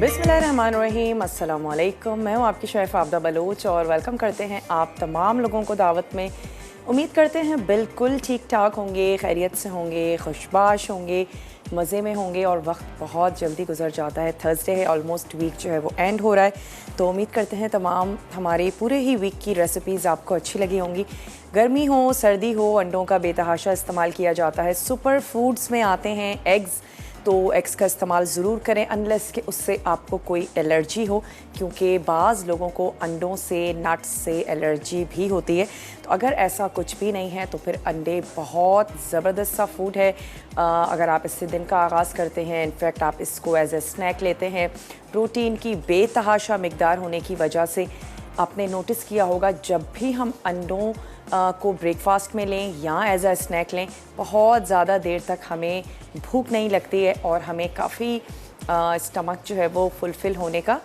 बिस्मिल्लाहिर्रहमानिर्रहीम, अस्सलाम वालेकुम। मैं हूँ आपकी शेफ़ आबदा बलोच और वेलकम करते हैं आप तमाम लोगों को दावत में। उम्मीद करते हैं बिल्कुल ठीक ठाक होंगे, खैरियत से होंगे, खुशबाश होंगे, मज़े में होंगे। और वक्त बहुत जल्दी गुजर जाता है, थर्सडे है, ऑलमोस्ट वीक जो है वो एंड हो रहा है। तो उम्मीद करते हैं तमाम हमारे पूरे ही वीक की रेसिपीज़ आपको अच्छी लगी होंगी। गर्मी हो सर्दी हो, अंडों का बेतहाशा इस्तेमाल किया जाता है। सुपर फूड्स में आते हैं एग्स, तो एग्स का इस्तेमाल ज़रूर करें अनलेस कि उससे आपको कोई एलर्जी हो, क्योंकि बाज़ लोगों को अंडों से, नट्स से एलर्जी भी होती है। तो अगर ऐसा कुछ भी नहीं है तो फिर अंडे बहुत ज़बरदस्त सा फूड है। अगर आप इससे दिन का आगाज़ करते हैं, इनफैक्ट आप इसको एज ए स्नैक लेते हैं, प्रोटीन की बेतहाशा मिकदार होने की वजह से आपने नोटिस किया होगा जब भी हम अंडों को ब्रेकफास्ट में लें या एज अ स्नैक लें, बहुत ज़्यादा देर तक हमें भूख नहीं लगती है और हमें काफ़ी स्टमक जो है वो फुलफ़िल होने का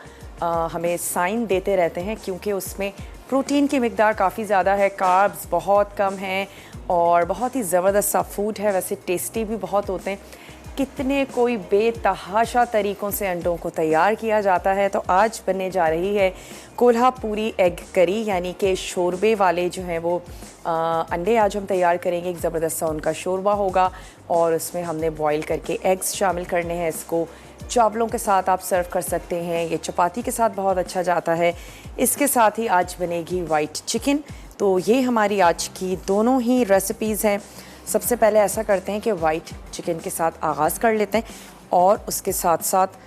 हमें साइन देते रहते हैं, क्योंकि उसमें प्रोटीन की मिकदार काफ़ी ज़्यादा है, कार्ब्स बहुत कम हैं और बहुत ही ज़बरदस्त सा फूड है। वैसे टेस्टी भी बहुत होते हैं। कितने कोई बेतहाशा तरीक़ों से अंडों को तैयार किया जाता है। तो आज बनने जा रही है कोल्हापुरी एग करी, यानी कि शोरबे वाले जो हैं वो अंडे आज हम तैयार करेंगे। एक ज़बरदस्त सा उनका शोरबा होगा और उसमें हमने बॉईल करके एग्स शामिल करने हैं। इसको चावलों के साथ आप सर्व कर सकते हैं, ये चपाती के साथ बहुत अच्छा जाता है। इसके साथ ही आज बनेगी वाइट चिकन। तो ये हमारी आज की दोनों ही रेसिपीज़ हैं। सबसे पहले ऐसा करते हैं कि वाइट चिकन के साथ आगाज़ कर लेते हैं और उसके साथ साथ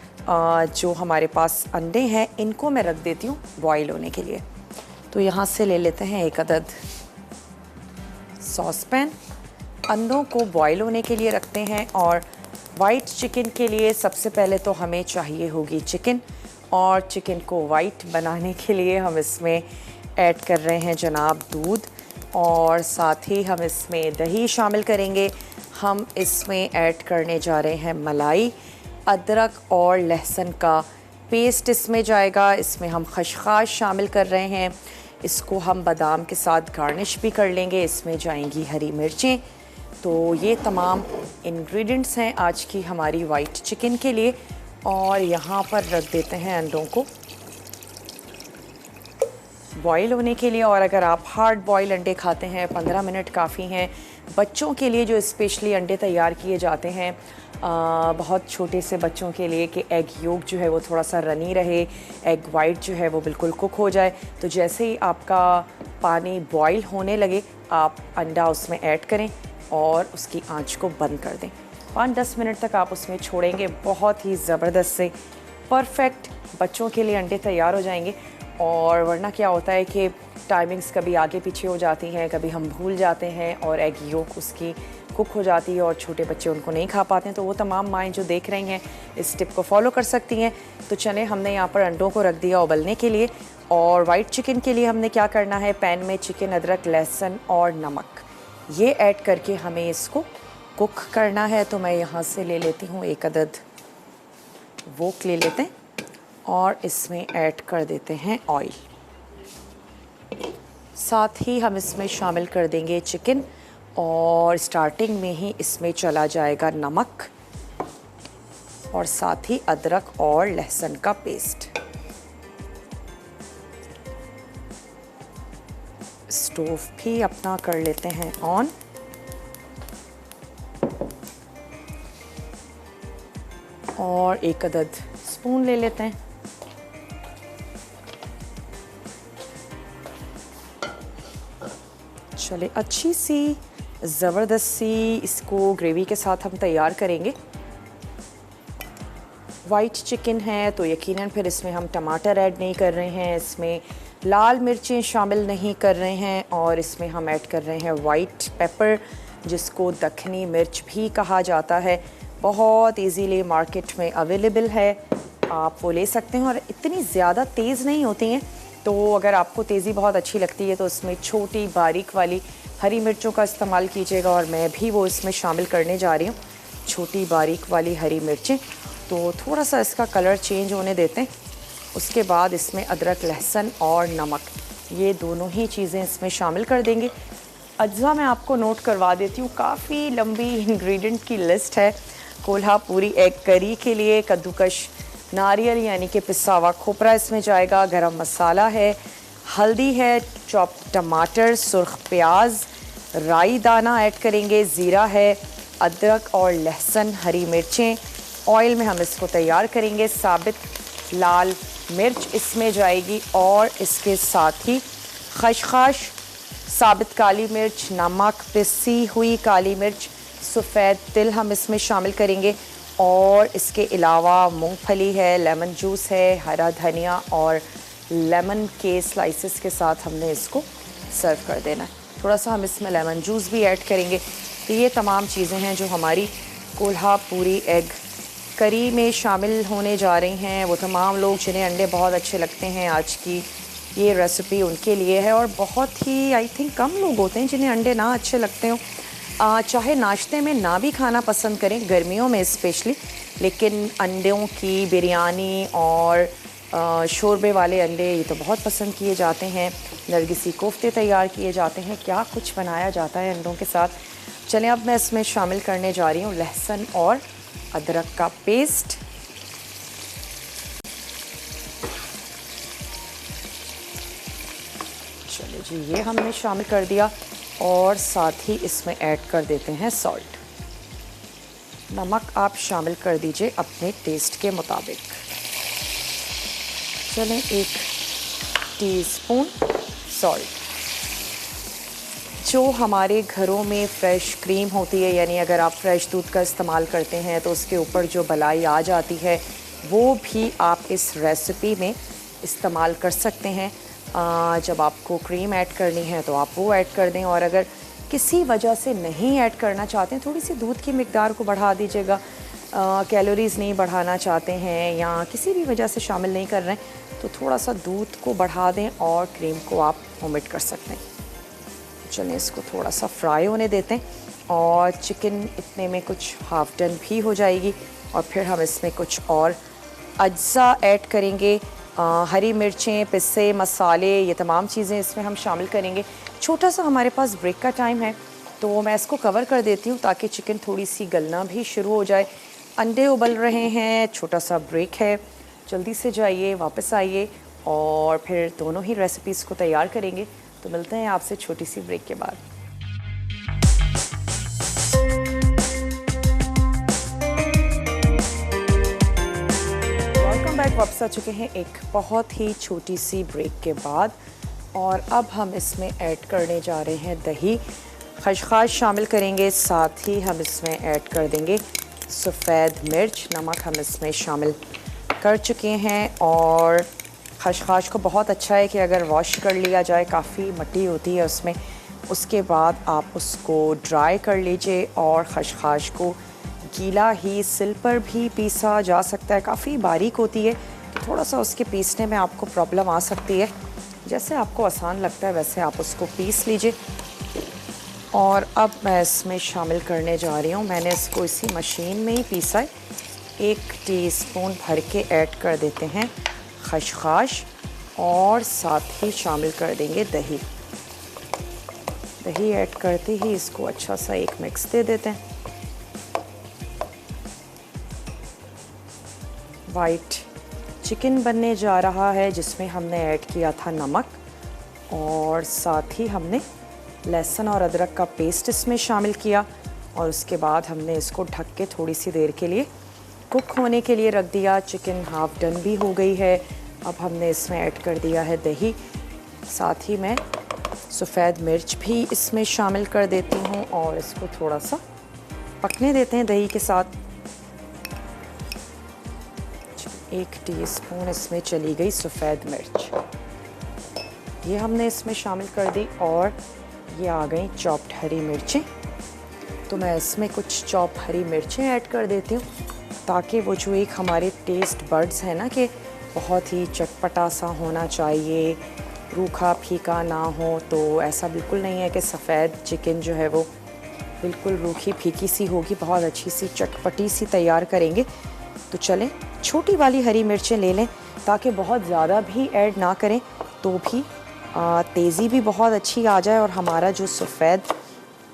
जो हमारे पास अंडे हैं इनको मैं रख देती हूँ बॉईल होने के लिए। तो यहाँ से ले लेते हैं एक अदद सॉस पैन, अंडों को बॉईल होने के लिए रखते हैं। और वाइट चिकन के लिए सबसे पहले तो हमें चाहिए होगी चिकन, और चिकन को वाइट बनाने के लिए हम इसमें ऐड कर रहे हैं जनाब दूध, और साथ ही हम इसमें दही शामिल करेंगे। हम इसमें ऐड करने जा रहे हैं मलाई, अदरक और लहसुन का पेस्ट इसमें जाएगा। इसमें हम खशखाश शामिल कर रहे हैं, इसको हम बादाम के साथ गार्निश भी कर लेंगे। इसमें जाएंगी हरी मिर्चें। तो ये तमाम इंग्रेडिएंट्स हैं आज की हमारी वाइट चिकन के लिए। और यहाँ पर रख देते हैं अंडों को बॉईल होने के लिए। और अगर आप हार्ड बॉईल अंडे खाते हैं 15 मिनट काफ़ी हैं। बच्चों के लिए जो स्पेशली अंडे तैयार किए जाते हैं बहुत छोटे से बच्चों के लिए, कि एग योक जो है वो थोड़ा सा रनी रहे, एग वाइट जो है वो बिल्कुल कुक हो जाए। तो जैसे ही आपका पानी बॉईल होने लगे आप अंडा उसमें ऐड करें और उसकी आंच को बंद कर दें। 5-10 मिनट तक आप उसमें छोड़ेंगे, बहुत ही ज़बरदस्त से परफेक्ट बच्चों के लिए अंडे तैयार हो जाएंगे। और वरना क्या होता है कि टाइमिंग्स कभी आगे पीछे हो जाती हैं, कभी हम भूल जाते हैं और एग योक उसकी कुक हो जाती है और छोटे बच्चे उनको नहीं खा पाते हैं। तो वो तमाम माएँ जो देख रही हैं इस टिप को फॉलो कर सकती हैं। तो चलें, हमने यहाँ पर अंडों को रख दिया उबलने के लिए। और वाइट चिकन के लिए हमने क्या करना है, पैन में चिकन, अदरक, लहसुन और नमक ये ऐड करके हमें इसको कुक करना है। तो मैं यहाँ से ले लेती हूँ एक अदद वोक ले लेते हैं और इसमें ऐड कर देते हैं ऑयल। साथ ही हम इसमें शामिल कर देंगे चिकन और स्टार्टिंग में ही इसमें चला जाएगा नमक और साथ ही अदरक और लहसुन का पेस्ट। स्टोव भी अपना कर लेते हैं ऑन। और एक अदद स्पून ले लेते हैं। चले, अच्छी सी ज़बरदस्त सी इसको ग्रेवी के साथ हम तैयार करेंगे। वाइट चिकन है तो यकीनन फिर इसमें हम टमाटर ऐड नहीं कर रहे हैं, इसमें लाल मिर्चें शामिल नहीं कर रहे हैं, और इसमें हम ऐड कर रहे हैं वाइट पेपर, जिसको दखनी मिर्च भी कहा जाता है। बहुत इजीली मार्केट में अवेलेबल है, आप वो ले सकते हैं। और इतनी ज़्यादा तेज़ नहीं होती हैं, तो अगर आपको तेज़ी बहुत अच्छी लगती है तो इसमें छोटी बारीक वाली हरी मिर्चों का इस्तेमाल कीजिएगा। और मैं भी वो इसमें शामिल करने जा रही हूँ, छोटी बारीक वाली हरी मिर्चें। तो थोड़ा सा इसका कलर चेंज होने देते हैं। उसके बाद इसमें अदरक, लहसुन और नमक ये दोनों ही चीज़ें इसमें शामिल कर देंगे। अज्जा मैं आपको नोट करवा देती हूँ, काफ़ी लंबी इंग्रेडिएंट की लिस्ट है कोल्हापुरी एग करी के लिए। कद्दूकश नारियल यानी कि पिसा हुआ खोपरा इसमें जाएगा, गरम मसाला है, हल्दी है, चॉप टमाटर, सुर्ख प्याज, राई दाना ऐड करेंगे, ज़ीरा है, अदरक और लहसुन, हरी मिर्चें। ऑयल में हम इसको तैयार करेंगे। साबित लाल मिर्च इसमें जाएगी और इसके साथ ही खशखाश, साबित काली मिर्च, नमक, पिसी हुई काली मिर्च, सफ़ेद तिल हम इसमें शामिल करेंगे और इसके अलावा मूंगफली है, लेमन जूस है, हरा धनिया और लेमन के स्लाइसेस के साथ हमने इसको सर्व कर देना है। थोड़ा सा हम इसमें लेमन जूस भी ऐड करेंगे। तो ये तमाम चीज़ें हैं जो हमारी कोल्हापुरी एग करी में शामिल होने जा रही हैं। वो तमाम लोग जिन्हें अंडे बहुत अच्छे लगते हैं, आज की ये रेसिपी उनके लिए है। और बहुत ही आई थिंक कम लोग होते हैं जिन्हें अंडे ना अच्छे लगते हों, चाहे नाश्ते में ना भी खाना पसंद करें, गर्मियों में स्पेशली, लेकिन अंडों की बिरयानी और शोरबे वाले अंडे ये तो बहुत पसंद किए जाते हैं। नरगिसी कोफ्ते तैयार किए जाते हैं, क्या कुछ बनाया जाता है अंडों के साथ। चलें, अब मैं इसमें शामिल करने जा रही हूँ लहसुन और अदरक का पेस्ट। चलिए जी, ये हमने शामिल कर दिया और साथ ही इसमें ऐड कर देते हैं सॉल्ट। नमक आप शामिल कर दीजिए अपने टेस्ट के मुताबिक। चलें, 1 टीस्पून सॉल्ट। जो हमारे घरों में फ़्रेश क्रीम होती है, यानी अगर आप फ्रेश दूध का इस्तेमाल करते हैं तो उसके ऊपर जो बलाई आ जाती है वो भी आप इस रेसिपी में इस्तेमाल कर सकते हैं। जब आपको क्रीम ऐड करनी है तो आप वो ऐड कर दें, और अगर किसी वजह से नहीं ऐड करना चाहते हैं, थोड़ी सी दूध की मिकदार को बढ़ा दीजिएगा। कैलोरीज़ नहीं बढ़ाना चाहते हैं या किसी भी वजह से शामिल नहीं कर रहे हैं तो थोड़ा सा दूध को बढ़ा दें और क्रीम को आप ओमिट कर सकते हैं। चलें, इसको थोड़ा सा फ्राई होने देते हैं और चिकन इतने में कुछ हाफ डन भी हो जाएगी। और फिर हम इसमें कुछ और अज्जा ऐड करेंगे। हरी मिर्चें, पिसे मसाले, ये तमाम चीज़ें इसमें हम शामिल करेंगे। छोटा सा हमारे पास ब्रेक का टाइम है तो मैं इसको कवर कर देती हूँ ताकि चिकन थोड़ी सी गलना भी शुरू हो जाए। अंडे उबल रहे हैं, छोटा सा ब्रेक है, जल्दी से जाइए, वापस आइए और फिर दोनों ही रेसिपीज़ को तैयार करेंगे। तो मिलते हैं आपसे छोटी सी ब्रेक के बाद। वेलकम बैक, वापस आ चुके हैं एक बहुत ही छोटी सी ब्रेक के बाद। और अब हम इसमें ऐड करने जा रहे हैं दही। खशखाश शामिल करेंगे, साथ ही हम इसमें ऐड कर देंगे सफ़ेद मिर्च। नमक हम इसमें शामिल कर चुके हैं और खशखाश को बहुत अच्छा है कि अगर वॉश कर लिया जाए, काफ़ी मट्टी होती है उसमें। उसके बाद आप उसको ड्राई कर लीजिए और खशखाश को गीला ही सिल पर भी पीसा जा सकता है। काफ़ी बारीक होती है तो थोड़ा सा उसके पीसने में आपको प्रॉब्लम आ सकती है। जैसे आपको आसान लगता है वैसे आप उसको पीस लीजिए। और अब मैं इसमें शामिल करने जा रही हूँ, मैंने इसको इसी मशीन में ही पीसा है। 1 टीस्पून भर के ऐड कर देते हैं खशखाश और साथ ही शामिल कर देंगे दही। दही ऐड करते ही इसको अच्छा सा एक मिक्स दे देते हैं। वाइट चिकन बनने जा रहा है जिसमें हमने ऐड किया था नमक और साथ ही हमने लहसुन और अदरक का पेस्ट इसमें शामिल किया और उसके बाद हमने इसको ढक के थोड़ी सी देर के लिए कुक होने के लिए रख दिया। चिकन हाफ डन भी हो गई है। अब हमने इसमें ऐड कर दिया है दही, साथ ही मैं सफ़ेद मिर्च भी इसमें शामिल कर देती हूँ और इसको थोड़ा सा पकने देते हैं दही के साथ। 1 टीस्पून इसमें चली गई सफ़ेद मिर्च, ये हमने इसमें शामिल कर दी और ये आ गई चॉप्ड हरी मिर्चें। तो मैं इसमें कुछ चॉप हरी मिर्चें ऐड कर देती हूँ ताकि वो जो एक हमारे टेस्ट बड्स है ना कि बहुत ही चटपटा सा होना चाहिए, रूखा फीका ना हो, तो ऐसा बिल्कुल नहीं है कि सफ़ेद चिकन जो है वो बिल्कुल रूखी फीकी सी होगी, बहुत अच्छी सी चटपटी सी तैयार करेंगे। तो चलें, छोटी वाली हरी मिर्चें ले लें ताकि बहुत ज़्यादा भी ऐड ना करें तो भी तेज़ी भी बहुत अच्छी आ जाए और हमारा जो सफ़ेद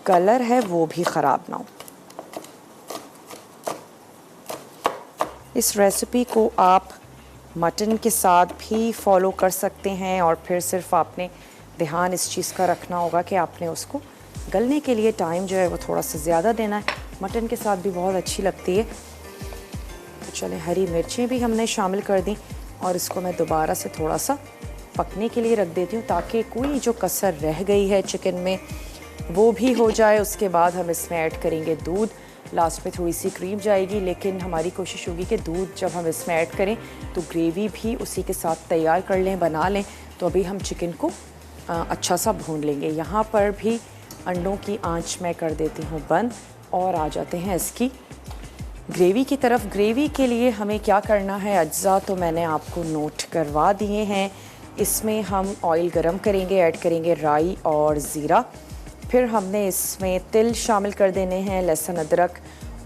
कलर है वो भी ख़राब ना हो। इस रेसिपी को आप मटन के साथ भी फॉलो कर सकते हैं और फिर सिर्फ आपने ध्यान इस चीज़ का रखना होगा कि आपने उसको गलने के लिए टाइम जो है वो थोड़ा सा ज़्यादा देना है। मटन के साथ भी बहुत अच्छी लगती है। तो चलें, हरी मिर्चें भी हमने शामिल कर दी और इसको मैं दोबारा से थोड़ा सा पकने के लिए रख देती हूँ ताकि कोई जो कसर रह गई है चिकन में वो भी हो जाए। उसके बाद हम इसमें ऐड करेंगे दूध। लास्ट में थोड़ी सी क्रीम जाएगी, लेकिन हमारी कोशिश होगी कि दूध जब हम इसमें ऐड करें तो ग्रेवी भी उसी के साथ तैयार कर लें, बना लें। तो अभी हम चिकन को अच्छा सा भून लेंगे। यहाँ पर भी अंडों की आंच मैं कर देती हूँ बंद और आ जाते हैं इसकी ग्रेवी की तरफ। ग्रेवी के लिए हमें क्या करना है, अज्जा तो मैंने आपको नोट करवा दिए हैं। इसमें हम ऑयल गरम करेंगे, ऐड करेंगे राई और ज़ीरा। फिर हमने इसमें तिल शामिल कर देने हैं, लहसुन अदरक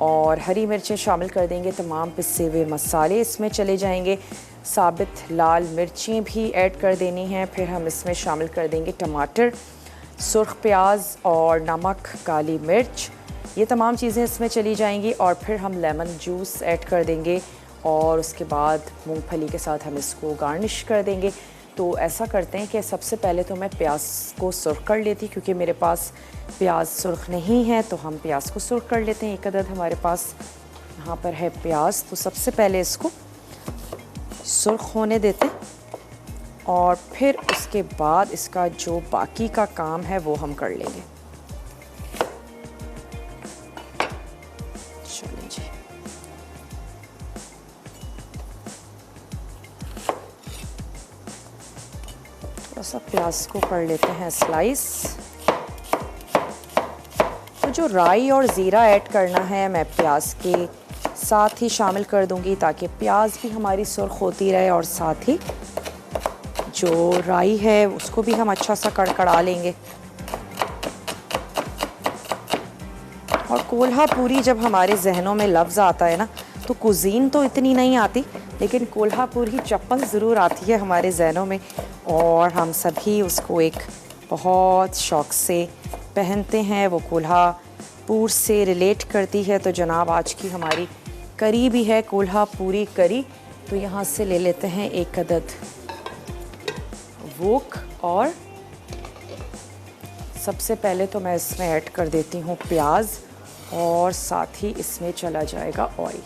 और हरी मिर्चें शामिल कर देंगे। तमाम पिसे हुए मसाले इसमें चले जाएंगे। साबित लाल मिर्चें भी ऐड कर देनी हैं। फिर हम इसमें शामिल कर देंगे टमाटर, सुर्ख प्याज और नमक, काली मिर्च। ये तमाम चीज़ें इसमें चली जाएंगी और फिर हम लेमन जूस ऐड कर देंगे और उसके बाद मूंगफली के साथ हम इसको गार्निश कर देंगे। तो ऐसा करते हैं कि सबसे पहले तो मैं प्याज को सुर्ख कर लेती, क्योंकि मेरे पास प्याज सुर्ख नहीं है तो हम प्याज को सुर्ख कर लेते हैं। एक अदद हमारे पास यहाँ पर है प्याज, तो सबसे पहले इसको सुर्ख होने देते हैं और फिर उसके बाद इसका जो बाकी का काम है वो हम कर लेंगे। चलिए जी, थोड़ा सा प्याज को कर लेते हैं स्लाइस। तो जो राई और ज़ीरा ऐड करना है मैं प्याज के साथ ही शामिल कर दूंगी ताकि प्याज भी हमारी सुर्ख होती रहे और साथ ही जो राई है उसको भी हम अच्छा सा कड़कड़ा लेंगे। और कोल्हापुरी जब हमारे जहनों में लफ्ज़ आता है ना, तो कुजीन तो इतनी नहीं आती, लेकिन कोल्हापुरी चप्पल ज़रूर आती है हमारे जहनों में और हम सभी उसको एक बहुत शौक़ से पहनते हैं। वो कोल्हापुर से रिलेट करती है। तो जनाब, आज की हमारी करी भी है कोल्हापुरी करी। तो यहाँ से ले लेते हैं एक अदद वोक और सबसे पहले तो मैं इसमें ऐड कर देती हूँ प्याज और साथ ही इसमें चला जाएगा ऑयल।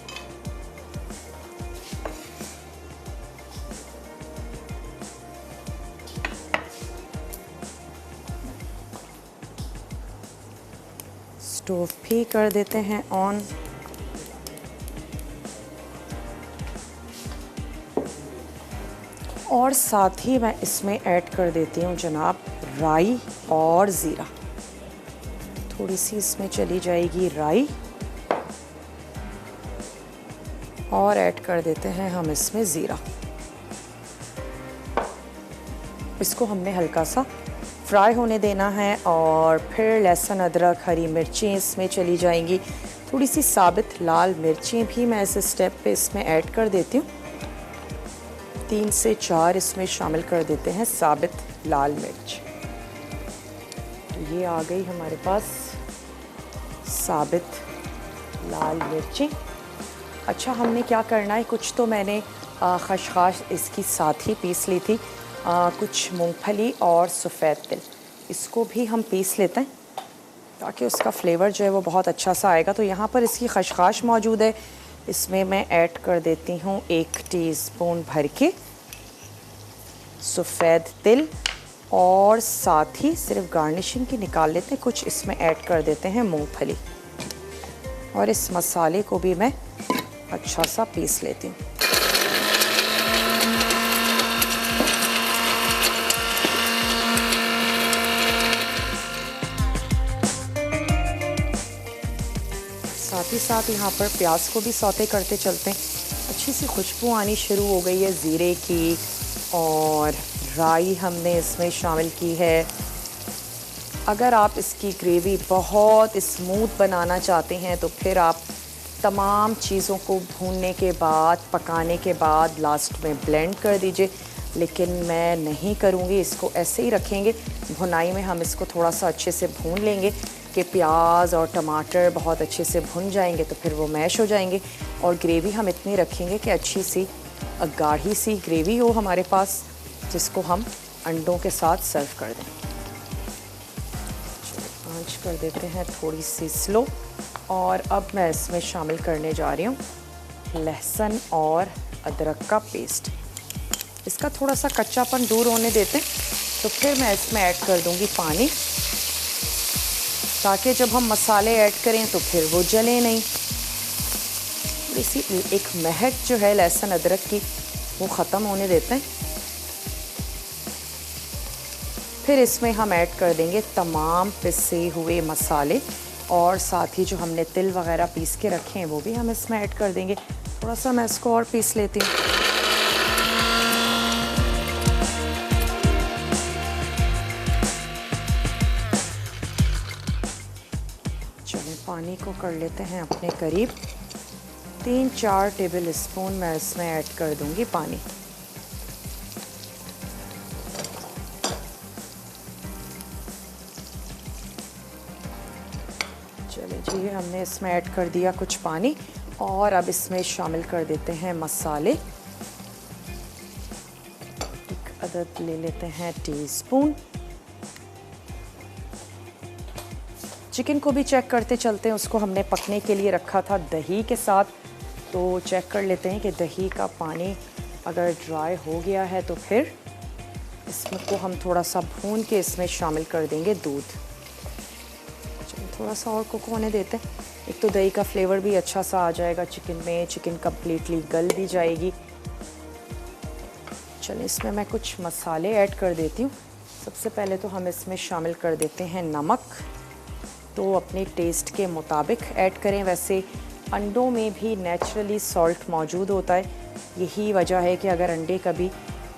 स्टोव भी कर देते हैं ऑन। और साथ ही मैं इसमें ऐड कर देती हूँ जनाब राई और ज़ीरा। थोड़ी सी इसमें चली जाएगी राई और ऐड कर देते हैं हम इसमें ज़ीरा। इसको हमने हल्का सा फ्राई होने देना है और फिर लहसुन अदरक हरी मिर्चें इसमें चली जाएंगी। थोड़ी सी साबित लाल मिर्चें भी मैं इस स्टेप पे इसमें ऐड कर देती हूँ। 3 से 4 इसमें शामिल कर देते हैं साबित लाल मिर्च। तो ये आ गई हमारे पास साबित लाल मिर्ची। अच्छा, हमने क्या करना है, कुछ तो मैंने खशखाश इसकी साथ ही पीस ली थी, कुछ मूंगफली और सफ़ेद तिल, इसको भी हम पीस लेते हैं ताकि उसका फ्लेवर जो है वो बहुत अच्छा सा आएगा। तो यहाँ पर इसकी खशखाश मौजूद है, इसमें मैं ऐड कर देती हूँ 1 टीस्पून भर के सफ़ेद तिल और साथ ही सिर्फ गार्निशिंग की निकाल लेते हैं, कुछ इसमें ऐड कर देते हैं मूंगफली और इस मसाले को भी मैं अच्छा सा पीस लेती हूँ। साथ ही साथ यहाँ पर प्याज को भी सौते करते चलते हैं। अच्छी सी खुशबू आनी शुरू हो गई है ज़ीरे की और राई हमने इसमें शामिल की है। अगर आप इसकी ग्रेवी बहुत स्मूथ बनाना चाहते हैं तो फिर आप तमाम चीज़ों को भूनने के बाद, पकाने के बाद लास्ट में ब्लेंड कर दीजिए, लेकिन मैं नहीं करूँगी। इसको ऐसे ही रखेंगे, भुनाई में हम इसको थोड़ा सा अच्छे से भून लेंगे आपके प्याज और टमाटर बहुत अच्छे से भुन जाएंगे तो फिर वो मैश हो जाएंगे। और ग्रेवी हम इतनी रखेंगे कि अच्छी सी गाढ़ी सी ग्रेवी हो हमारे पास, जिसको हम अंडों के साथ सर्व कर दें। आंच कर देते हैं थोड़ी सी स्लो। और अब मैं इसमें शामिल करने जा रही हूँ लहसुन और अदरक का पेस्ट। इसका थोड़ा सा कच्चापन दूर होने देते हैं, तो फिर मैं इसमें ऐड कर दूँगी पानी, ताकि जब हम मसाले ऐड करें तो फिर वो जले नहीं। थोड़ी सी एक महक जो है लहसुन अदरक की वो ख़त्म होने देते हैं। फिर इसमें हम ऐड कर देंगे तमाम पिसे हुए मसाले, और साथ ही जो हमने तिल वगैरह पीस के रखे हैं वो भी हम इसमें ऐड कर देंगे। थोड़ा सा मैं इसको और पीस लेती हूँ। चलिए पानी को कर लेते हैं अपने करीब 3-4 टेबल स्पून मैं इसमें ऐड कर दूंगी पानी। चलिए जी, हमने इसमें ऐड कर दिया कुछ पानी, और अब इसमें शामिल कर देते हैं मसाले। एक अदद ले लेते हैं टीस्पून। चिकन को भी चेक करते चलते हैं, उसको हमने पकने के लिए रखा था दही के साथ, तो चेक कर लेते हैं कि दही का पानी अगर ड्राई हो गया है तो फिर इसमें को हम थोड़ा सा भून के इसमें शामिल कर देंगे दूध। चलिए थोड़ा सा और कुक होने देते हैं। एक तो दही का फ्लेवर भी अच्छा सा आ जाएगा चिकन में, चिकन कम्प्लीटली गल भी जाएगी। चलिए इसमें मैं कुछ मसाले ऐड कर देती हूँ। सबसे पहले तो हम इसमें शामिल कर देते हैं नमक, तो अपने टेस्ट के मुताबिक ऐड करें। वैसे अंडों में भी नेचुरली सॉल्ट मौजूद होता है, यही वजह है कि अगर अंडे कभी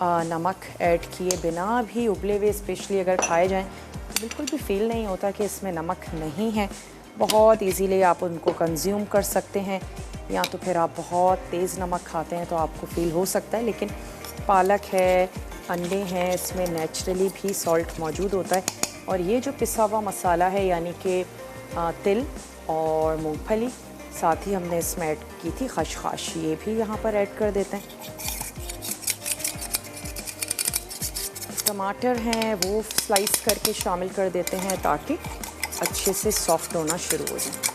नमक ऐड किए बिना भी उबले हुए स्पेशली अगर खाए जाएं तो बिल्कुल भी फील नहीं होता कि इसमें नमक नहीं है। बहुत इजीली आप उनको कंज्यूम कर सकते हैं, या तो फिर आप बहुत तेज़ नमक खाते हैं तो आपको फील हो सकता है। लेकिन पालक है, अंडे हैं, इसमें नेचुरली भी सॉल्ट मौजूद होता है। और ये जो पिसा हुआ मसाला है यानी कि तिल और मूंगफली, साथ ही हमने इसमें ऐड की थी खशखाश, ये भी यहाँ पर ऐड कर देते हैं। टमाटर हैं वो स्लाइस करके शामिल कर देते हैं ताकि अच्छे से सॉफ्ट होना शुरू हो जाए।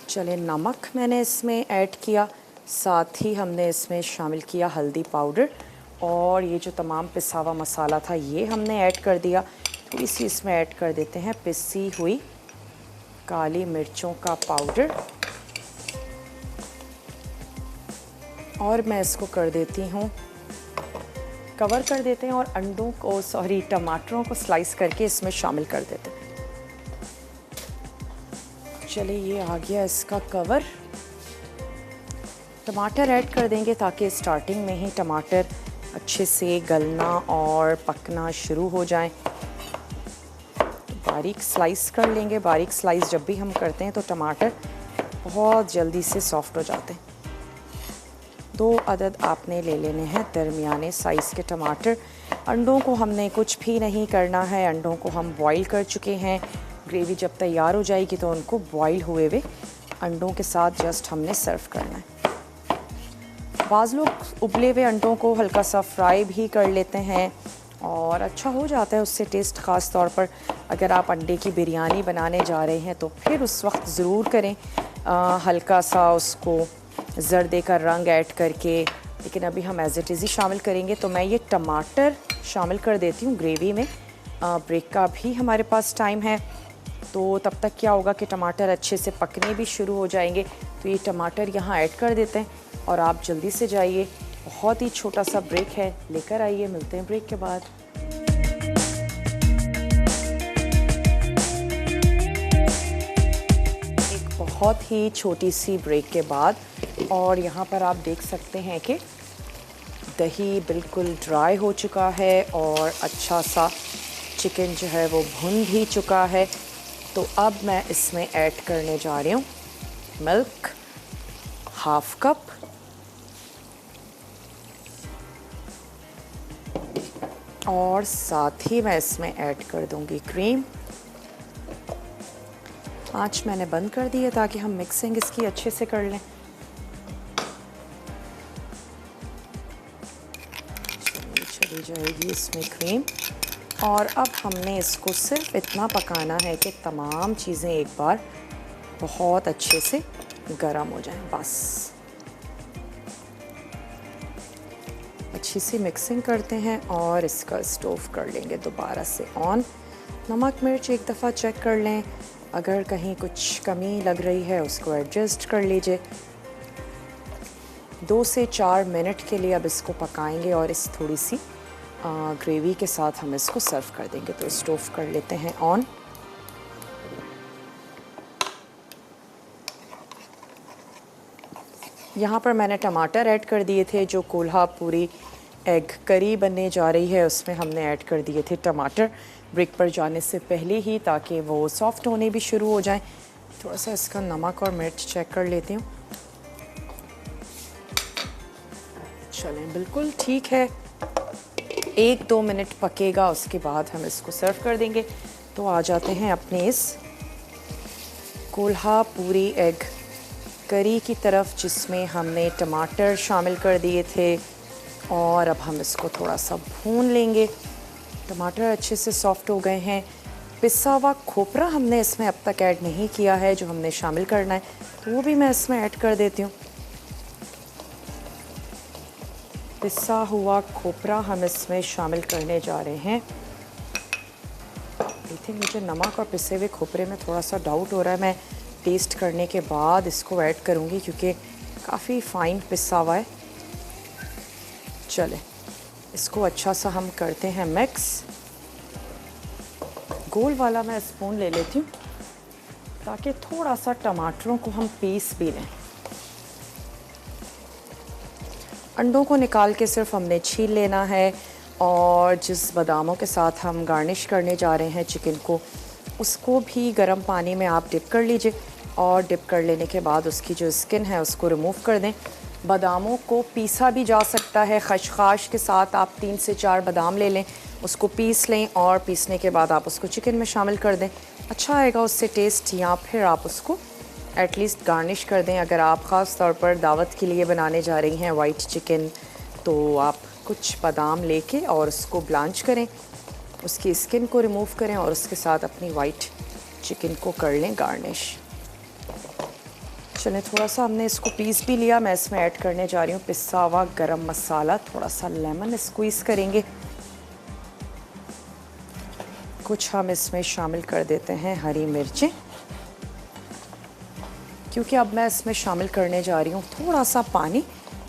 चलिए नमक मैंने इसमें ऐड किया, साथ ही हमने इसमें शामिल किया हल्दी पाउडर, और ये जो तमाम पिसा हुआ मसाला था ये हमने ऐड कर दिया। थोड़ी सी इसमें ऐड कर देते हैं पिसी हुई काली मिर्चों का पाउडर, और मैं इसको कर देती हूँ कवर कर देते हैं, और अंडों को टमाटरों को स्लाइस करके इसमें शामिल कर देते हैं। चलिए ये आ गया इसका कवर। टमाटर ऐड कर देंगे ताकि स्टार्टिंग में ही टमाटर अच्छे से गलना और पकना शुरू हो जाएं। बारीक स्लाइस कर लेंगे। बारीक स्लाइस जब भी हम करते हैं तो टमाटर बहुत जल्दी से सॉफ्ट हो जाते हैं। 2 अदद आपने ले लेने हैं दरमियाने साइज़ के टमाटर। अंडों को हमने कुछ भी नहीं करना है, अंडों को हम बॉईल कर चुके हैं। ग्रेवी जब तैयार हो जाएगी तो उनको बॉईल हुए हुए अंडों के साथ जस्ट हमने सर्व करना है। बाज़ लोग उबले हुए अंडों को हल्का सा फ्राई भी कर लेते हैं और अच्छा हो जाता है उससे टेस्ट। ख़ास तौर पर अगर आप अंडे की बिरयानी बनाने जा रहे हैं तो फिर उस वक्त ज़रूर करें हल्का सा उसको जर्दे का रंग ऐड करके। लेकिन अभी हम एज़ इट इज़ ही शामिल करेंगे। तो मैं ये टमाटर शामिल कर देती हूँ ग्रेवी में। ब्रेक का भी हमारे पास टाइम है, तो तब तक क्या होगा कि टमाटर अच्छे से पकने भी शुरू हो जाएंगे। तो ये टमाटर यहाँ ऐड कर देते हैं और आप जल्दी से जाइए। बहुत ही छोटा सा ब्रेक है, लेकर आइए। मिलते हैं ब्रेक के बाद। एक बहुत ही छोटी सी ब्रेक के बाद, और यहाँ पर आप देख सकते हैं कि दही बिल्कुल ड्राई हो चुका है और अच्छा सा चिकन जो है वो भुन भी चुका है। तो अब मैं इसमें ऐड करने जा रही हूँ मिल्क, 1/2 कप। और साथ ही मैं इसमें ऐड कर दूंगी क्रीम। आँच मैंने बंद कर दी है ताकि हम मिक्सिंग इसकी अच्छे से कर लें। चली जाएगी इसमें क्रीम और अब हमने इसको सिर्फ इतना पकाना है कि तमाम चीज़ें एक बार बहुत अच्छे से गर्म हो जाएं। बस अच्छी सी मिक्सिंग करते हैं और इसका स्टोव कर लेंगे दोबारा से ऑन। नमक मिर्च एक दफ़ा चेक कर लें, अगर कहीं कुछ कमी लग रही है उसको एडजस्ट कर लीजिए। 2 से 4 मिनट के लिए अब इसको पकाएंगे और इस थोड़ी सी ग्रेवी के साथ हम इसको सर्व कर देंगे। तो स्टोव कर लेते हैं ऑन। यहाँ पर मैंने टमाटर ऐड कर दिए थे। जो कोल्हापुरी एग करी बनने जा रही है उसमें हमने ऐड कर दिए थे टमाटर ब्रेक पर जाने से पहले ही, ताकि वो सॉफ्ट होने भी शुरू हो जाएं। थोड़ा सा इसका नमक और मिर्च चेक कर लेती हूँ। चलें, बिल्कुल ठीक है। 1-2 मिनट पकेगा, उसके बाद हम इसको सर्व कर देंगे। तो आ जाते हैं अपने इस कोल्हापुरी एग करी की तरफ, जिसमें हमने टमाटर शामिल कर दिए थे और अब हम इसको थोड़ा सा भून लेंगे। टमाटर अच्छे से सॉफ्ट हो गए हैं। पिसा हुआ खोपरा हमने इसमें अब तक ऐड नहीं किया है, जो हमने शामिल करना है, तो वो भी मैं इसमें ऐड कर देती हूँ। पिसा हुआ खोपरा हम इसमें शामिल करने जा रहे हैं। आई थिंक मुझे नमक और पिसे हुए खोपरे में थोड़ा सा डाउट हो रहा है। मैं टेस्ट करने के बाद इसको ऐड करूँगी क्योंकि काफ़ी फाइन पिसा हुआ है। चले, इसको अच्छा सा हम करते हैं मिक्स। गोल वाला मैं स्पून ले लेती हूँ ताकि थोड़ा सा टमाटरों को हम पीस भी लें। अंडों को निकाल के सिर्फ हमने छील लेना है और जिस बादामों के साथ हम गार्निश करने जा रहे हैं चिकन को, उसको भी गर्म पानी में आप डिप कर लीजिए और डिप कर लेने के बाद उसकी जो स्किन है उसको रिमूव कर दें। बादामों को पीसा भी जा सकता है, खशखाश के साथ आप 3 से 4 बादाम ले लें, उसको पीस लें और पीसने के बाद आप उसको चिकन में शामिल कर दें, अच्छा आएगा उससे टेस्ट। या फिर आप उसको एटलीस्ट गार्निश कर दें। अगर आप ख़ास तौर पर दावत के लिए बनाने जा रही हैं वाइट चिकन, तो आप कुछ बादाम लेके और उसको ब्लांच करें, उसकी स्किन को रिमूव करें और उसके साथ अपनी वाइट चिकन को कर लें गार्निश। चलें, थोड़ा सा हमने इसको पीस भी लिया। मैं इसमें ऐड करने जा रही हूँ पिसा हुआ गरम मसाला, थोड़ा सा लेमन स्क्वीज़ करेंगे। कुछ हम इसमें शामिल कर देते हैं हरी मिर्चें, क्योंकि अब मैं इसमें शामिल करने जा रही हूँ थोड़ा सा पानी,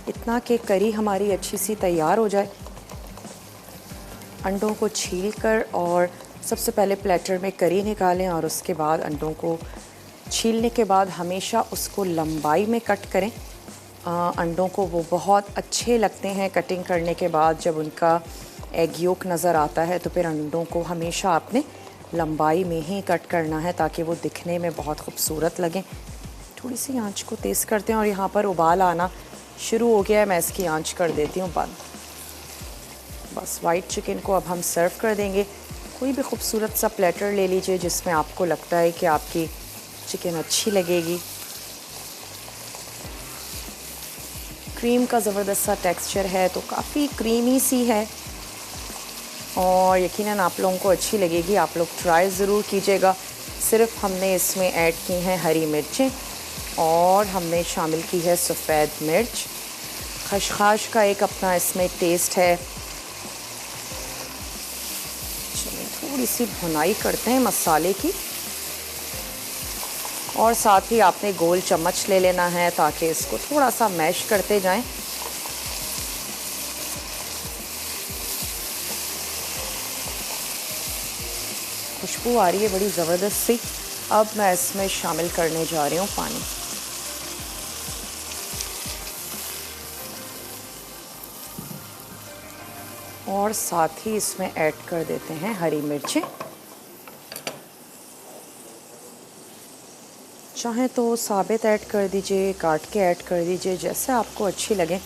इतना कि करी हमारी अच्छी सी तैयार हो जाए। अंडों को छील कर और सबसे पहले प्लेटर में करी निकालें और उसके बाद अंडों को छीलने के बाद हमेशा उसको लंबाई में कट करें। अंडों को वो बहुत अच्छे लगते हैं कटिंग करने के बाद। जब उनका एग योक नज़र आता है तो फिर अंडों को हमेशा आपने लंबाई में ही कट करना है ताकि वो दिखने में बहुत खूबसूरत लगें। थोड़ी सी आंच को तेज़ करते हैं और यहाँ पर उबाल आना शुरू हो गया है। मैं इसकी आंच कर देती हूँ बंद। बस वाइट चिकन को अब हम सर्व कर देंगे। कोई भी खूबसूरत सा प्लेटर ले लीजिए जिसमें आपको लगता है कि आपकी चिकन अच्छी लगेगी। क्रीम का ज़बरदस्त सा टेक्सचर है, तो काफ़ी क्रीमी सी है और यकीनन आप लोगों को अच्छी लगेगी। आप लोग ट्राई ज़रूर कीजिएगा। सिर्फ हमने इसमें ऐड की हैं हरी मिर्चें और हमने शामिल की है सफ़ेद मिर्च। खशखाश का एक अपना इसमें टेस्ट है। चलिए, थोड़ी सी भुनाई करते हैं मसाले की और साथ ही आपने गोल चम्मच ले लेना है ताकि इसको थोड़ा सा मैश करते जाएं। खुशबू आ रही है बड़ी ज़बरदस्त सी। अब मैं इसमें शामिल करने जा रही हूँ पानी। और साथ ही इसमें ऐड कर देते हैं हरी मिर्चें। चाहें तो साबित ऐड कर दीजिए, काट के ऐड कर दीजिए, जैसे आपको अच्छी लगे।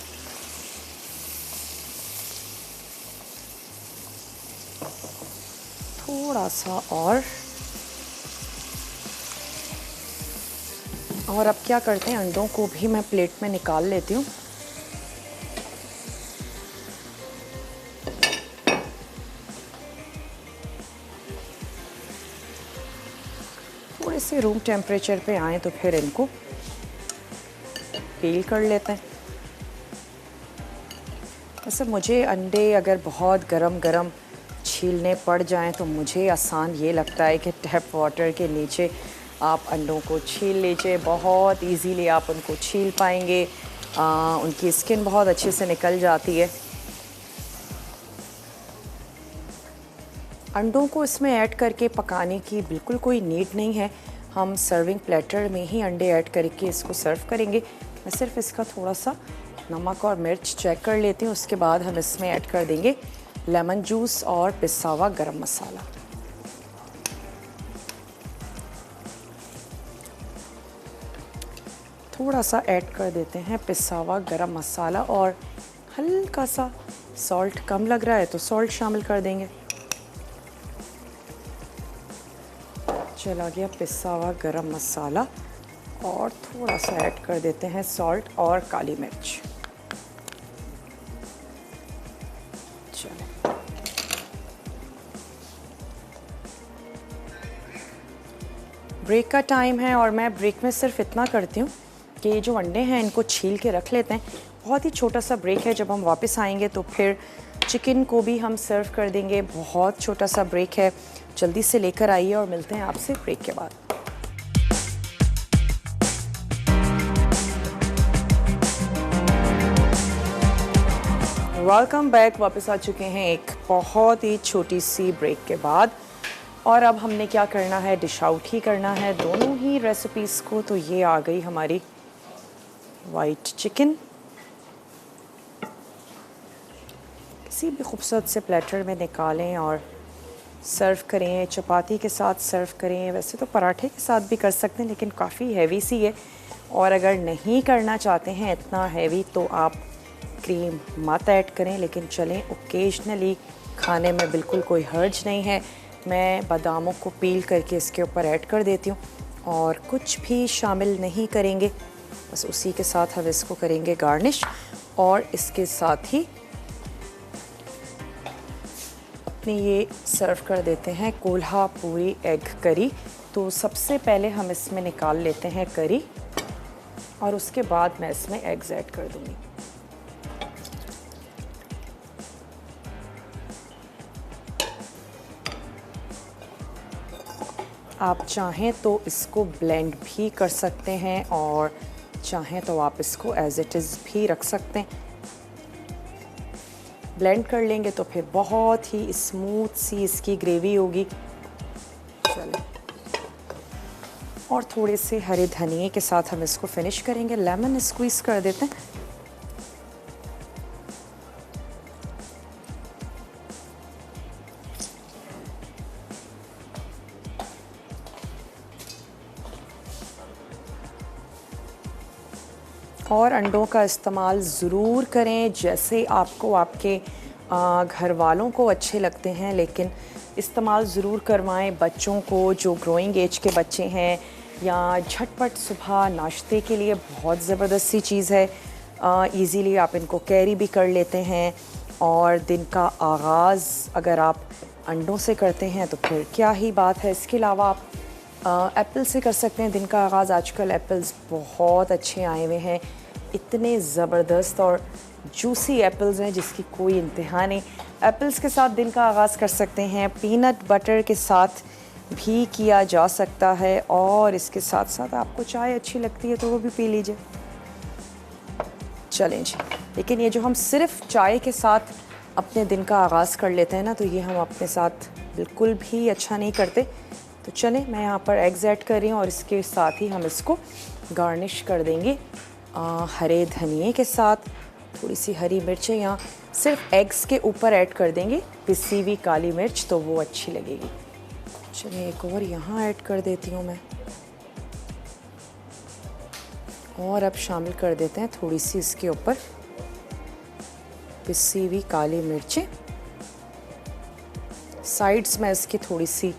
थोड़ा सा और अब क्या करते हैं, अंडों को भी मैं प्लेट में निकाल लेती हूँ। थोड़े से रूम टेम्परेचर पे आए तो फिर इनको पील कर लेते हैं। वैसे मुझे अंडे अगर बहुत गरम छीलने पड़ जाएं तो मुझे आसान ये लगता है कि टैप वाटर के नीचे आप अंडों को छील लीजिए, बहुत इजीली आप उनको छील पाएंगे। उनकी स्किन बहुत अच्छे से निकल जाती है। अंडों को इसमें ऐड करके पकाने की बिल्कुल कोई नीड नहीं है। हम सर्विंग प्लेटर में ही अंडे ऐड करके इसको सर्व करेंगे। मैं सिर्फ इसका थोड़ा सा नमक और मिर्च चेक कर लेती हूँ। उसके बाद हम इसमें ऐड कर देंगे लेमन जूस और पिसा हुआ गरम मसाला। थोड़ा सा ऐड कर देते हैं पिसा हुआ गरम मसाला और हल्का सा सॉल्ट। कम लग रहा है तो सॉल्ट शामिल कर देंगे। चला गया पिसा हुआ गरम मसाला और थोड़ा सा ऐड कर देते हैं सॉल्ट और काली मिर्च। चलो, ब्रेक का टाइम है और मैं ब्रेक में सिर्फ इतना करती हूँ कि ये जो अंडे हैं इनको छील के रख लेते हैं। बहुत ही छोटा सा ब्रेक है। जब हम वापस आएंगे तो फिर चिकन को भी हम सर्व कर देंगे। बहुत छोटा सा ब्रेक है, जल्दी से लेकर आइए और मिलते हैं आपसे ब्रेक के बाद। Welcome back. वापस आ चुके हैं एक बहुत ही छोटी सी ब्रेक के बाद। और अब हमने क्या करना है, डिश आउट ही करना है दोनों ही रेसिपीज़ को। तो ये आ गई हमारी वाइट चिकन। किसी भी खूबसूरत से प्लेटर में निकालें और सर्व करें। चपाती के साथ सर्व करें, वैसे तो पराठे के साथ भी कर सकते हैं लेकिन काफ़ी हैवी सी है। और अगर नहीं करना चाहते हैं इतना हैवी तो आप क्रीम मत ऐड करें, लेकिन चलें ओकेजनली खाने में बिल्कुल कोई हर्ज नहीं है। मैं बादामों को पील करके इसके ऊपर ऐड कर देती हूँ और कुछ भी शामिल नहीं करेंगे, बस उसी के साथ हम इसको करेंगे गार्निश। और इसके साथ ही अपने ये सर्व कर देते हैं कोल्हापुरी एग करी। तो सबसे पहले हम इसमें निकाल लेते हैं करी और उसके बाद मैं इसमें एग्स ऐड कर दूँगी। आप चाहें तो इसको ब्लेंड भी कर सकते हैं और चाहें तो आप इसको एज इट इज़ भी रख सकते हैं। ब्लेंड कर लेंगे तो फिर बहुत ही स्मूथ सी इसकी ग्रेवी होगी। चलिए, और थोड़े से हरे धनिए के साथ हम इसको फिनिश करेंगे। लेमन स्क्वीज़ कर देते हैं। और अंडों का इस्तेमाल ज़रूर करें जैसे आपको आपके घर वालों को अच्छे लगते हैं, लेकिन इस्तेमाल ज़रूर करवाएं बच्चों को जो ग्रोइंग एज के बच्चे हैं या झटपट सुबह नाश्ते के लिए बहुत ज़बरदस्त सी चीज़ है। इजीली आप इनको कैरी भी कर लेते हैं और दिन का आगाज़ अगर आप अंडों से करते हैं तो फिर क्या ही बात है। इसके अलावा आप एप्पल से कर सकते हैं दिन का आगाज़। आजकल एप्पल्स बहुत अच्छे आए हुए हैं, इतने ज़बरदस्त और जूसी एप्पल्स हैं जिसकी कोई इंतहा नहीं। एप्पल्स के साथ दिन का आगाज़ कर सकते हैं। पीनट बटर के साथ भी किया जा सकता है और इसके साथ साथ आपको चाय अच्छी लगती है तो वो भी पी लीजिए। चलें जी, लेकिन ये जो हम सिर्फ चाय के साथ अपने दिन का आगाज़ कर लेते हैं ना, तो ये हम अपने साथ बिल्कुल भी अच्छा नहीं करते। तो चलें, मैं यहाँ पर एग्स ऐड कर रही हूँ और इसके साथ ही हम इसको गार्निश कर देंगे हरे धनिए के साथ। थोड़ी सी हरी मिर्चें यहाँ सिर्फ एग्स के ऊपर ऐड कर देंगे, पिसी हुई काली मिर्च, तो वो अच्छी लगेगी। चलिए, एक और यहाँ ऐड कर देती हूँ मैं। और अब शामिल कर देते हैं थोड़ी सी इसके ऊपर पिसी हुई काली मिर्चें। साइड्स में इसकी थोड़ी सी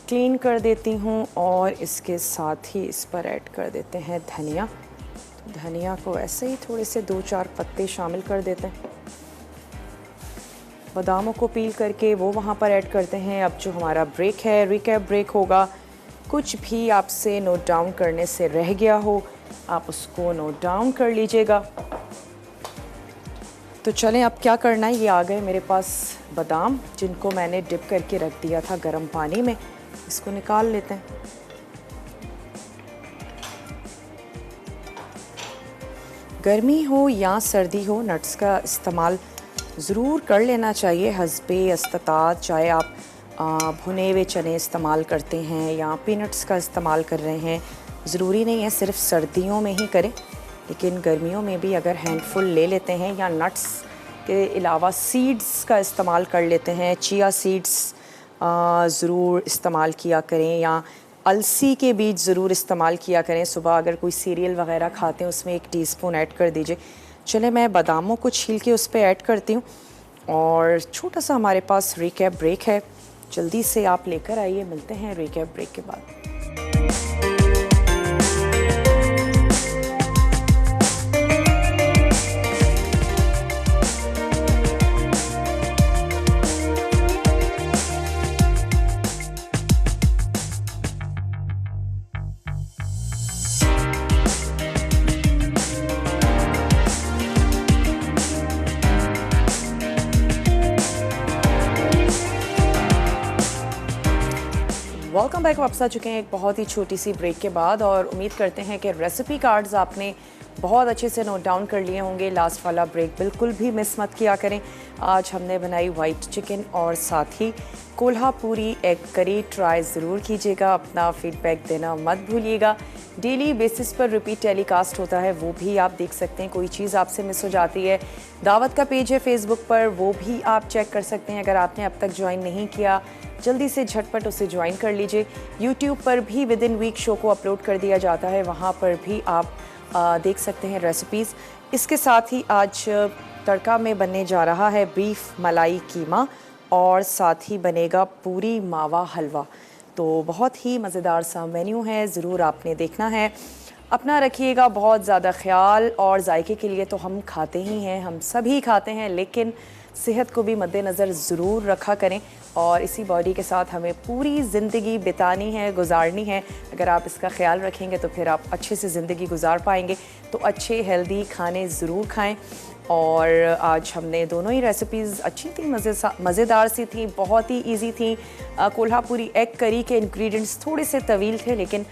क्लीन कर देती हूँ और इसके साथ ही इस पर ऐड कर देते हैं धनिया। तो धनिया को ऐसे ही थोड़े से 2-4 पत्ते शामिल कर देते हैं। बादामों को पील करके वो वहाँ पर ऐड करते हैं। अब जो हमारा ब्रेक है, रिकैप ब्रेक होगा, कुछ भी आपसे नोट डाउन करने से रह गया हो आप उसको नोट डाउन कर लीजिएगा। तो चलें अब क्या करना है, ये आ गए मेरे पास बादाम जिनको मैंने डिप करके रख दिया था गर्म पानी में। इसको निकाल लेते हैं। गर्मी हो या सर्दी हो, नट्स का इस्तेमाल ज़रूर कर लेना चाहिए हस्बे इस्तात। चाहे आप भुने हुए चने इस्तेमाल करते हैं या पीनट्स का इस्तेमाल कर रहे हैं, ज़रूरी नहीं है सिर्फ सर्दियों में ही करें, लेकिन गर्मियों में भी अगर हैंडफुल ले लेते हैं या नट्स के अलावा सीड्स का इस्तेमाल कर लेते हैं, चिया सीड्स ज़रूर इस्तेमाल किया करें या अलसी के बीज ज़रूर इस्तेमाल किया करें। सुबह अगर कोई सीरियल वगैरह खाते हैं उसमें 1 टीस्पून ऐड कर दीजिए। चले मैं बादामों को छील के उस पर ऐड करती हूँ और छोटा सा हमारे पास रिकैप ब्रेक है, जल्दी से आप लेकर आइए। मिलते हैं रिकैप ब्रेक के बाद। Welcome back. वापस आ चुके हैं एक बहुत ही छोटी सी ब्रेक के बाद और उम्मीद करते हैं कि रेसिपी कार्ड्स आपने बहुत अच्छे से नोट डाउन कर लिए होंगे। लास्ट वाला ब्रेक बिल्कुल भी मिस मत किया करें। आज हमने बनाई वाइट चिकन और साथ ही कोल्हापुरी एग करी। ट्राई ज़रूर कीजिएगा, अपना फीडबैक देना मत भूलिएगा। डेली बेसिस पर रिपीट टेलीकास्ट होता है, वो भी आप देख सकते हैं। कोई चीज़ आपसे मिस हो जाती है, दावत का पेज है फेसबुक पर, वो भी आप चेक कर सकते हैं। अगर आपने अब तक ज्वाइन नहीं किया, जल्दी से झटपट उसे ज्वाइन कर लीजिए। यूट्यूब पर भी विद इन वीक शो को अपलोड कर दिया जाता है, वहाँ पर भी आप देख सकते हैं रेसिपीज़। इसके साथ ही आज तड़का में बनने जा रहा है बीफ मलाई कीमा और साथ ही बनेगा पूरी मावा हलवा। तो बहुत ही मज़ेदार सा मेन्यू है, ज़रूर आपने देखना है। अपना रखिएगा बहुत ज़्यादा ख्याल। और जायके के लिए तो हम खाते ही हैं, हम सभी खाते हैं, लेकिन सेहत को भी मद्देनज़र ज़रूर रखा करें। और इसी बॉडी के साथ हमें पूरी ज़िंदगी बितानी है, गुजारनी है। अगर आप इसका ख्याल रखेंगे तो फिर आप अच्छे से ज़िंदगी गुजार पाएंगे। तो अच्छे हेल्दी खाने ज़रूर खाएं। और आज हमने दोनों ही रेसिपीज़ अच्छी थी, मज़ेदार सी थी, बहुत ही इजी थी। कोल्हापुरी एग करी के इंग्रेडिएंट्स थोड़े से तवील थे, लेकिन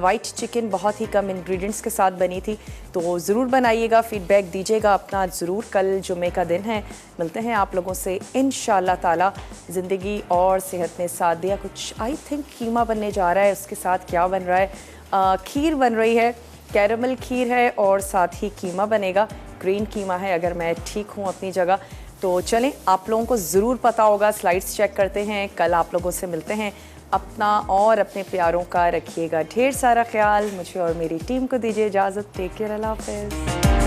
वाइट चिकन बहुत ही कम इंग्रेडिएंट्स के साथ बनी थी। तो ज़रूर बनाइएगा, फ़ीडबैक दीजिएगा अपना ज़रूर। कल जुमे का दिन है, मिलते हैं आप लोगों से इंशाल्लाह ताला। ज़िंदगी और सेहत ने साथ दिया। कुछ आई थिंक कीमा बनने जा रहा है, उसके साथ क्या बन रहा है, खीर बन रही है, कैरमल खीर है और साथ ही कीमा बनेगा, ग्रीन कीमा है अगर मैं ठीक हूँ अपनी जगह। तो चलें, आप लोगों को ज़रूर पता होगा, स्लाइड्स चेक करते हैं। कल आप लोगों से मिलते हैं। अपना और अपने प्यारों का रखिएगा ढेर सारा ख्याल। मुझे और मेरी टीम को दीजिए इजाज़त। टेक केयर, अल्लाह हाफ़िज़।